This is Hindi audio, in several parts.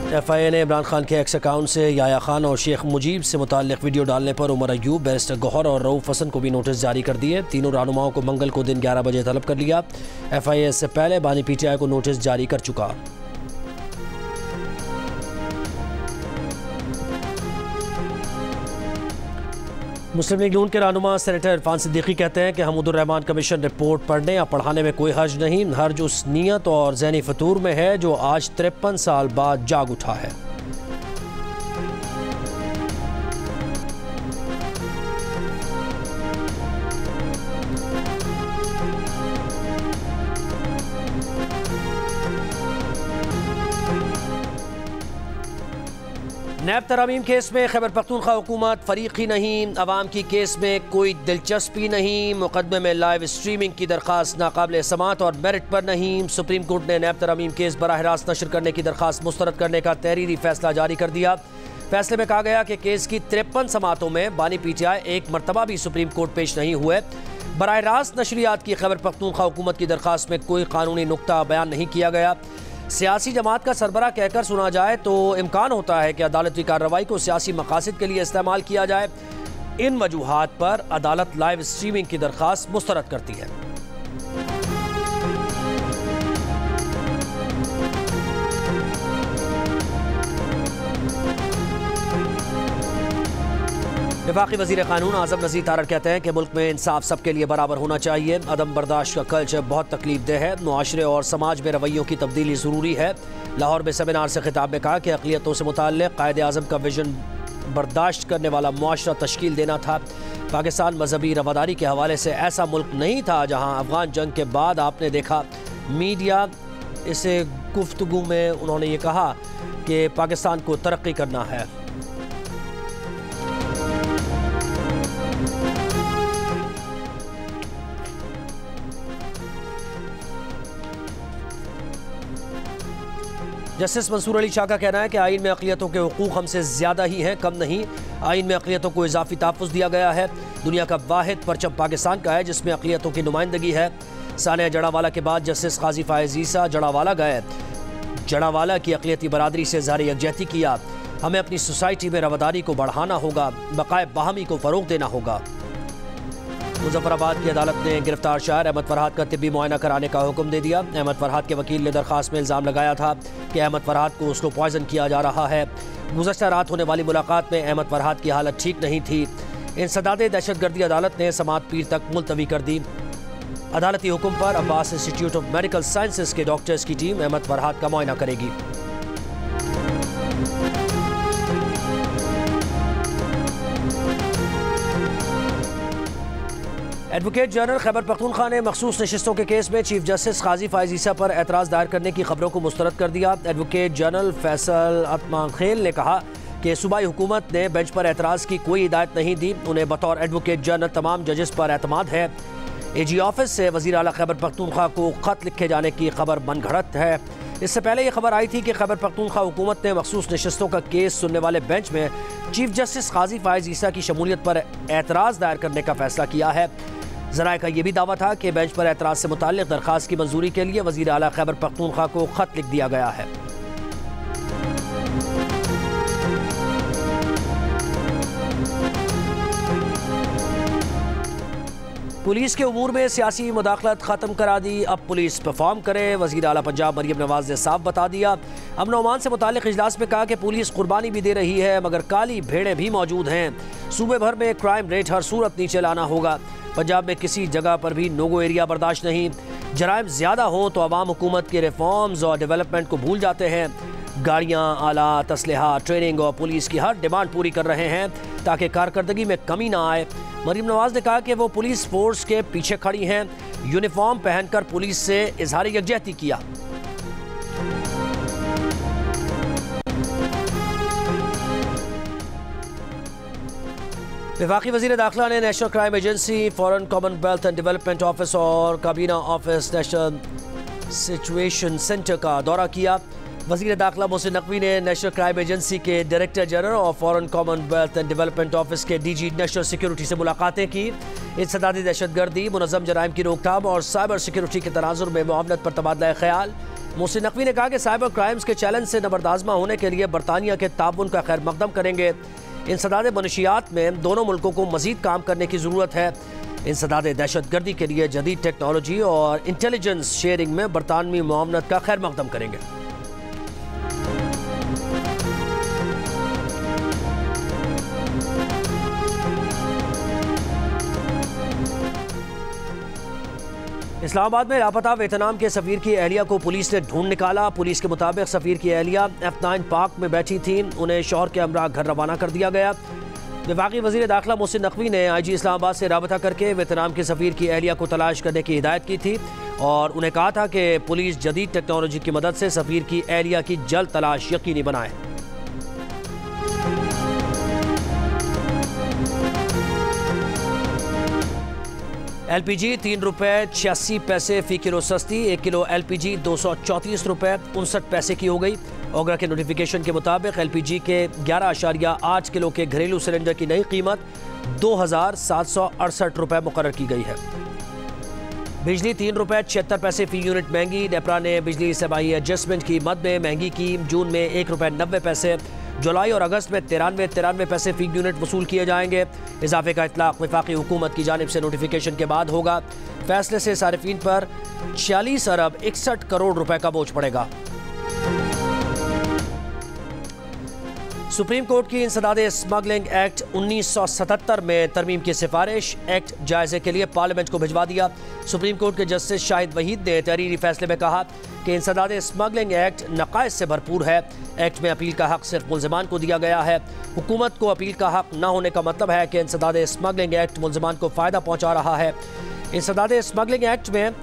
FIA ने इमरान खान के एक्स अकाउंट से याया खान और शेख मुजीब से मुताल्लिक़ वीडियो डालने पर उमर अयूब, बैरिस्टर गौहर और रऊफ हसन को भी नोटिस जारी कर दिए। तीनों रहनुमाओं को मंगल को दिन 11 बजे तलब कर लिया। FIA इससे पहले बानी PTI को नोटिस जारी कर चुका। मुस्लिम लीग नून के रहनुमा सेनेटर इरफान सिद्दीकी कहते हैं कि हमूदुर रहमान कमीशन रिपोर्ट पढ़ने या पढ़ाने में कोई हर्ज नहीं, हर्ज उस नीयत और ज़हनी फतूर में है जो आज 53 साल बाद जाग उठा है। नैब तरामीम केस में खैबर पख्तूनख्वा हुकूमत फरीकी नहीं, अवाम की केस में कोई दिलचस्पी नहीं, मुकदमे में लाइव स्ट्रीमिंग की दरख्वास्त नाकाबिल समाअत और मेरिट पर नहीं। सुप्रीम कोर्ट ने नैब तरामीम केस बराह रास्त नशर करने की दरख्वास्त मुस्तरद करने का तहरीरी फैसला जारी कर दिया। फैसले में कहा गया कि केस की 53 समाअतों में बानी PTI एक मरतबा भी सुप्रीम कोर्ट पेश नहीं हुए। बराह रास्त नशरियात की खैबर पख्तूनख्वा हुकूमत की दरख्वास्त में कोई कानूनी नुक्ता बयान नहीं किया गया। सियासी जमात का सरबरा कहकर सुना जाए तो इम्कान होता है कि अदालती कार्रवाई को सियासी मकासद के लिए इस्तेमाल किया जाए। इन वजूहात पर अदालत लाइव स्ट्रीमिंग की दरख्वास्त मुस्तरद करती है। वफाकी वज़ीर क़ानून आज़म नज़ीर तारड़ कहते हैं कि मुल्क में इंसाफ सबके लिए बराबर होना चाहिए। अदम बर्दाश्त का कल्चर बहुत तकलीफ देह है। मुआशरे और समाज में रवैयों की तब्दीली ज़रूरी है। लाहौर में सेमिनार से खिताब में कहा कि अक़लियतों से मुताल्लिक़ कायदे आज़म का विजन बर्दाश्त करने वाला मुआशरा तश्कील देना था। पाकिस्तान मजहबी रवादारी के हवाले से ऐसा मुल्क नहीं था जहाँ अफ़गान जंग के बाद आपने देखा मीडिया इसे गुफ्तगू में उन्होंने ये कहा कि पाकिस्तान को तरक्की करना है। जस्टिस मंसूर अली शाह का कहना है कि आइन में अक़लियतों के हुकूक़ हमसे ज़्यादा ही हैं, कम नहीं। आइन में अक़लियतों को इजाफ़ी तहफ़्फ़ुज़ दिया गया है। दुनिया का वाहिद परचम पाकिस्तान का है जिसमें अक़लियतों की नुमाइंदगी है। सानिया जड़ावाला के बाद जस्टिस काज़ी फ़ाइज़ ईसा जड़ावाला गए। जड़ावाला की अक़लियती बरादरी से इज़हार यकजहती किया। हमें अपनी सोसाइटी में रवादारी को बढ़ाना होगा, बक़ाए बाहमी को फ़रोग़ देना होगा। मुज़फ़्फ़राबाद की अदालत ने गिरफ्तार शायर अहमद फरहाद का तिब्बी मुआयना कराने का हुक्म दे दिया। अहमद फरहाद के वकील ने दरख्वास्त में इल्ज़ाम लगाया था कि अहमद फरहाद को स्लो पॉइजन किया जा रहा है। गुज़श्ता रात होने वाली मुलाकात में अहमद फरहाद की हालत ठीक नहीं थी। इंसदाद दहशतगर्दी अदालत ने समाअत पीर तक मुलतवी कर दी। अदालती हुक्म पर Abbas institute of medical sciences के डॉक्टर्स की टीम अहमद फरहाद का मुआयना करेगी। एडवोकेट जनरल खैबर पख्तूनख्वा ने मखसूस नशिस्तों के केस में चीफ जस्टिस काजी फ़ाइज़ ईसा पर एतराज़ दायर करने की खबरों को मुस्तरद कर दिया। एडवोकेट जनरल फैसल अतमाखेल ने कहा कि सूबाई हुकूमत ने बेंच पर एतराज़ की कोई हिदायत नहीं दी। उन्हें बतौर एडवोकेट जनरल तमाम जजेस पर एतमाद है। AG ऑफिस से वज़ीर आला खैबर पख्तूनख्वा को ख़त लिखे जाने की खबर मनगढ़ंत है। इससे पहले ये खबर आई थी कि खैबर पख्तूनख्वा हुकूमत ने मखसूस नशिस्तों का केस सुनने वाले बेंच में चीफ जस्टिस काजी फ़ाइज़ ईसा की शमूलियत पर एतराज़ दायर करने का फैसला किया है। ज़राए का यह भी दावा था कि बेंच पर एतराज़ से मुताल्लिक़ दरख्वास्त की मंजूरी के लिए वज़ीर आला खैबर पख्तूनख्वा को ख़त लिख दिया गया है। पुलिस के उमूर में सियासी मुदाखलत ख़त्म करा दी, अब पुलिस परफॉर्म करे। वज़ीर आला पंजाब मरियम नवाज़ ने साफ बता दिया। अमन ओमान से मुताल्लिक़ इजलास में कहा कि पुलिस कुर्बानी भी दे रही है मगर काली भेड़ें भी मौजूद हैं। सूबे भर में क्राइम रेट हर सूरत नीचे लाना होगा। पंजाब में किसी जगह पर भी नोगो एरिया बर्दाश्त नहीं। जराइम ज़्यादा हों तो अवाम हुकूमत के रिफॉर्म्स और डेवलपमेंट को भूल जाते हैं। गाड़ियाँ, आलात, असलहा, ट्रेनिंग और पुलिस की हर डिमांड पूरी कर रहे हैं ताकि कारकर्दगी में कमी ना आए। मरीम नवाज ने कहा कि वो पुलिस फोर्स के पीछे खड़ी हैं। यूनिफॉर्म पहनकर पुलिस से इजहार यकजहती किया। वफाकी वज़ीर दाखिला ने national crime agency, foreign Commonwealth and development office और काबीना ऑफिस नेशनल सिचुएशन सेंटर का दौरा किया। वज़ीर दाखिला मोहसिन नकवी ने नेशनल क्राइम एजेंसी के डायरेक्टर जनरल और foreign Commonwealth and development office के DG नेशनल सिक्योरिटी से मुलाकातें की। इंसदादी दहशतगर्दी, मुनज़्ज़म जराइम की रोकथाम और साइबर सिक्योरिटी के तनाजुर में मुआवनत पर तबादला ख्याल। मोहसिन नकवी ने कहा कि साइबर क्राइम्स के चैलेंज से नबरदाजमा होने के लिए बरतानिया के ताउन का खैर मकदम करेंगे। इंसदाद मनशियात में दोनों मुल्कों को मजीद काम करने की ज़रूरत है। इंसदाद दहशतगर्दी के लिए जदीद टेक्नोलॉजी और इंटेलिजेंस शेयरिंग में बरतानवी मुआवनत का खैर मकदम करेंगे। इस्लामाबाद में लापता वियतनाम के सफीर की अहलिया को पुलिस ने ढूंढ निकाला। पुलिस के मुताबिक सफीर की अहलिया F9 पार्क में बैठी थी। उन्हें शौहर के हमरा घर रवाना कर दिया गया। वफाकी वज़ीर दाखिला मोहसिन नकवी ने IG इस्लामाबाद से राबता करके वियतनाम के सफीर की अहलिया को तलाश करने की हिदायत की थी और उन्हें कहा था कि पुलिस जदीद टेक्नोलॉजी की मदद से सफीर की अहलिया की जल्द तलाश यकीनी बनाए। LPG 3 रुपये 86 पैसे फ़ी किलो सस्ती। 1 किलो LPG 234 रुपये 59 पैसे की हो गई। ओगरा के नोटिफिकेशन के मुताबिक LPG के 11.8 किलो के घरेलू सिलेंडर की नई कीमत 2,768 रुपये मुकर्रर की गई है। बिजली 3 रुपये 76 पैसे फ़ी यूनिट महंगी। नेपरा ने बिजली सबाई एडजस्टमेंट की मद में महंगी की। जून में 1 रुपये 90 पैसे, जुलाई और अगस्त में 93 पैसे फ़ी यूनिट वसूल किए जाएंगे। इजाफे का इतलाक़ वफाकी हुकूमत की जानिब से नोटिफिकेशन के बाद होगा। फैसले से सारिफीन पर 46 अरब 61 करोड़ रुपए का बोझ पड़ेगा। सुप्रीम कोर्ट की इंसदाद स्मगलिंग एक्ट 1977 में तरमीम की सिफारिश एक्ट जायजे के लिए पार्लियामेंट को भिजवा दिया। सुप्रीम कोर्ट के जस्टिस शाहिद वहीद ने तहरीरी फैसले में कहा कि इंसदाद स्मगलिंग एक्ट नक़ाइस से भरपूर है। एक्ट में अपील का हक सिर्फ मुल्ज़िमान को दिया गया है। हुकूमत को अपील का हक न होने का मतलब है कि इंसदाद स्मगलिंग एक्ट मुल्ज़िमान को फ़ायदा पहुँचा रहा है। इंसदाद स्मगलिंग एक्ट में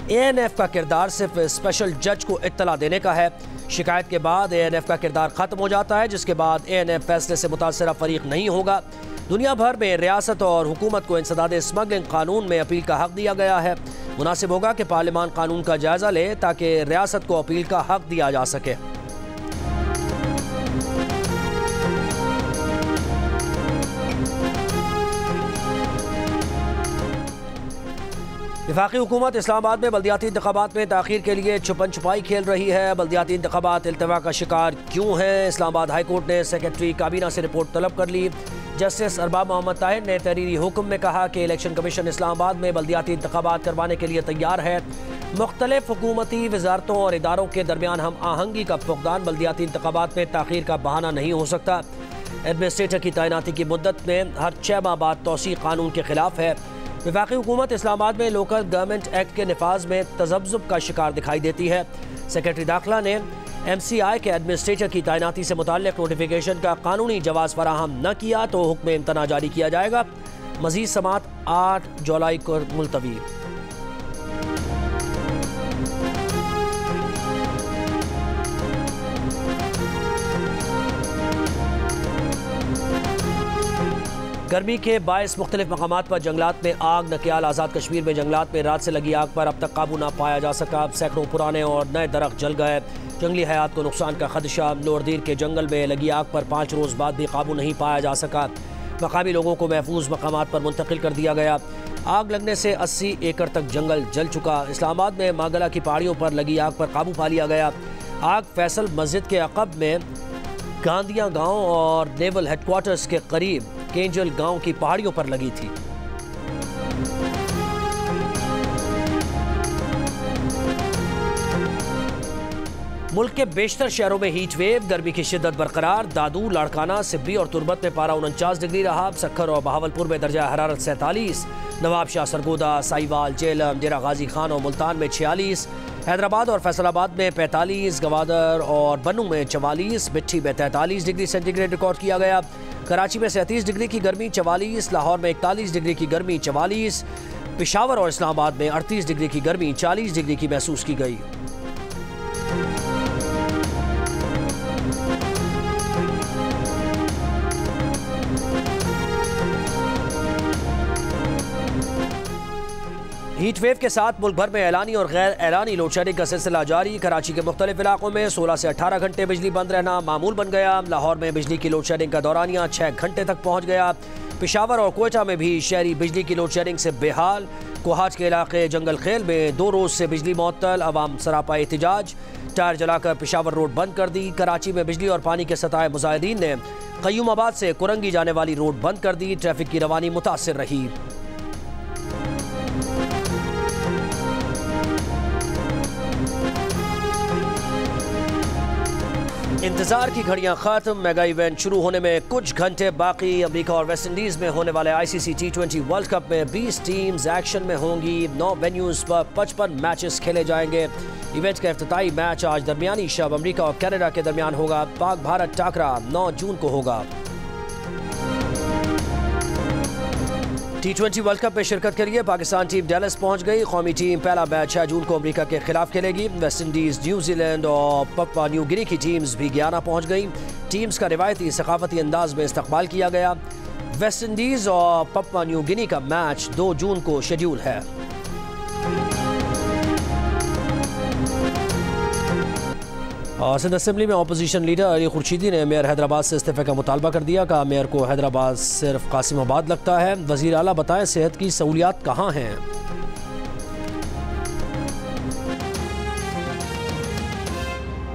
ANF का किरदार सिर्फ स्पेशल जज को इत्तला देने का है। शिकायत के बाद ANF का किरदार ख़त्म हो जाता है, जिसके बाद ANF फैसले से मुतासरा फरीक नहीं होगा। दुनिया भर में रियासत और हुकूमत को इंसदाद स्मगलिंग कानून में अपील का हक दिया गया है। मुनासिब होगा कि पार्लियामान कानून का जायज़ा ले ताकि रियासत को अपील का हक दिया जा सके। वफाकी हुकूमत इस्लामाबाद में बल्दियाती इंतखाबात में ताख़ीर के लिए छुपन छुपाई खेल रही है। बल्दियाती इंतखाबात इल्तवा का शिकार क्यों हैं? इस्लामाबाद हाई कोर्ट ने सेक्रेटरी काबीना से रिपोर्ट तलब कर ली। जस्टिस अरबाब मोहम्मद ताहिर ने तहरीरी हुक्म में कहा कि इलेक्शन कमीशन इस्लामाबाद में बल्दियाती इंतखाबात करवाने के लिए तैयार है। मुख्तलिफ हुकूमती वजारतों और इदारों के दरमियान हम आहंगी का फुक़दान बल्दियाती इंतखाबात में ताख़ीर का बहाना नहीं हो सकता। एडमिनिस्ट्रेटर की तैनाती की मुद्दत में हर 6 माह बाद तोसी कानून के खिलाफ है। वफाकी हुकूमत इस्लामाबाद में लोकल गवर्नमेंट एक्ट के नफाज में तज़ब्ज़ुब का शिकार दिखाई देती है। सेक्रेटरी दाखिला ने MCI के एडमिनिस्ट्रेटर की तैनाती से मुताल्लिक़ नोटिफिकेशन का कानूनी जवाज़ फराहम न किया तो हुक्म इम्तना जारी किया जाएगा। मज़ीद समात 8 जुलाई को मुलतवी। गर्मी के बायस मुख्तलिफ मकामात पर जंगलात में आग नकियाल। आज़ाद कश्मीर में जंगलात में रात से लगी आग पर अब तक काबू ना पाया जा सका। सैकड़ों पुराने और नए दरख्त जल गए। जंगली हयात को नुकसान का खदशा। लोअरदीर के जंगल में लगी आग पर 5 रोज़ बाद भी काबू नहीं पाया जा सका। मकामी लोगों को महफूज मकामात पर मुंतकिल कर दिया गया। आग लगने से 80 एकड़ तक जंगल जल चुका। इस्लामाबाद में मागला की पहाड़ियों पर लगी आग पर काबू पा लिया गया। आग फैसल मस्जिद के अक़ब में गांदिया गांव और नेवल हेडक्वार्टर्स के करीब केंजल गांव की पहाड़ियों पर लगी थी। मुल्क के बेशतर शहरों में हीट वेव। गर्मी की शिद्दत बरकरार। दादू, लाड़काना, सिब्बी और तुर्बत में पारा 49 डिग्री रहा। सक्खर और बहावलपुर में दर्जा हरारत 47। नवाबशाह, सरगोदा, साहिवाल, जेलम, डेरा गाजी खान और मुल्तान में 46। हैदराबाद और फैसलाबाद में 45। गवादर और बनू में 44। मिट्टी में 43 डिग्री सेंटीग्रेड रिकॉर्ड किया गया। कराची में 37 डिग्री की गर्मी 44। लाहौर में 41 डिग्री की गर्मी 44। पेशावर और इस्लामाबाद में 38 डिग्री की गर्मी 40 डिग्री की महसूस की गई। हीट वेव के साथ मुल्क भर में ऐलानी और गैर ऐलानी लोड शेडिंग का सिलसिला जारी। कराची के मुख्तलिफ इलाकों में 16 से 18 घंटे बिजली बंद रहना मामूल बन गया। लाहौर में बिजली की लोड शेडिंग का दौरानिया 6 घंटे तक पहुँच गया। पेशावर और कोयटा में भी शहरी बिजली की लोड शेडिंग से बेहाल। कोहाज के इलाके जंगल खेल में 2 रोज से बिजली मुअत्तल। अवाम सरापा एहतजाज। टायर जलाकर पेशावर रोड बंद कर दी। कराची में बिजली और पानी के सताए मुजाहिदीन ने क़य्यूमाबाद से कुरंगी जाने वाली रोड बंद कर दी। ट्रैफिक की रवानी मुतासिर रही। इंतजार की घड़ियां खत्म। मेगा इवेंट शुरू होने में कुछ घंटे बाकी। अमेरिका और वेस्ट इंडीज में होने वाले ICC T20 वर्ल्ड कप में 20 टीम्स एक्शन में होंगी। 9 वेन्यूज पर 55 मैचेस खेले जाएंगे। इवेंट का इफ्तिताई मैच आज दरमियानी शब अमेरिका और कनाडा के दरमियान होगा। पाक भारत टाकरा 9 जून को होगा। T20 वर्ल्ड कप में शिरकत के लिए पाकिस्तान टीम डैलस पहुंच गई। कौमी टीम पहला मैच 6 जून को अमेरिका के खिलाफ खेलेगी। वेस्ट इंडीज, न्यूजीलैंड और पप्पा न्यू गिनी की टीम्स भी गियाना पहुंच गई। टीम्स का रिवायती सकाफती अंदाज में इस्तकबाल किया गया। वेस्ट इंडीज और पप्पा न्यू गिनी का मैच 2 जून को शेड्यूल है। सिंध असेंबली में अपोजिशन लीडर अली खुर्शीदी ने मेयर हैदराबाद से इस्तीफे का मुतालबा कर दिया। कहा मेयर को हैदराबाद सिर्फ कासिमाबाद लगता है। वज़ीर आला बताएं सेहत की सहूलियात कहाँ हैं।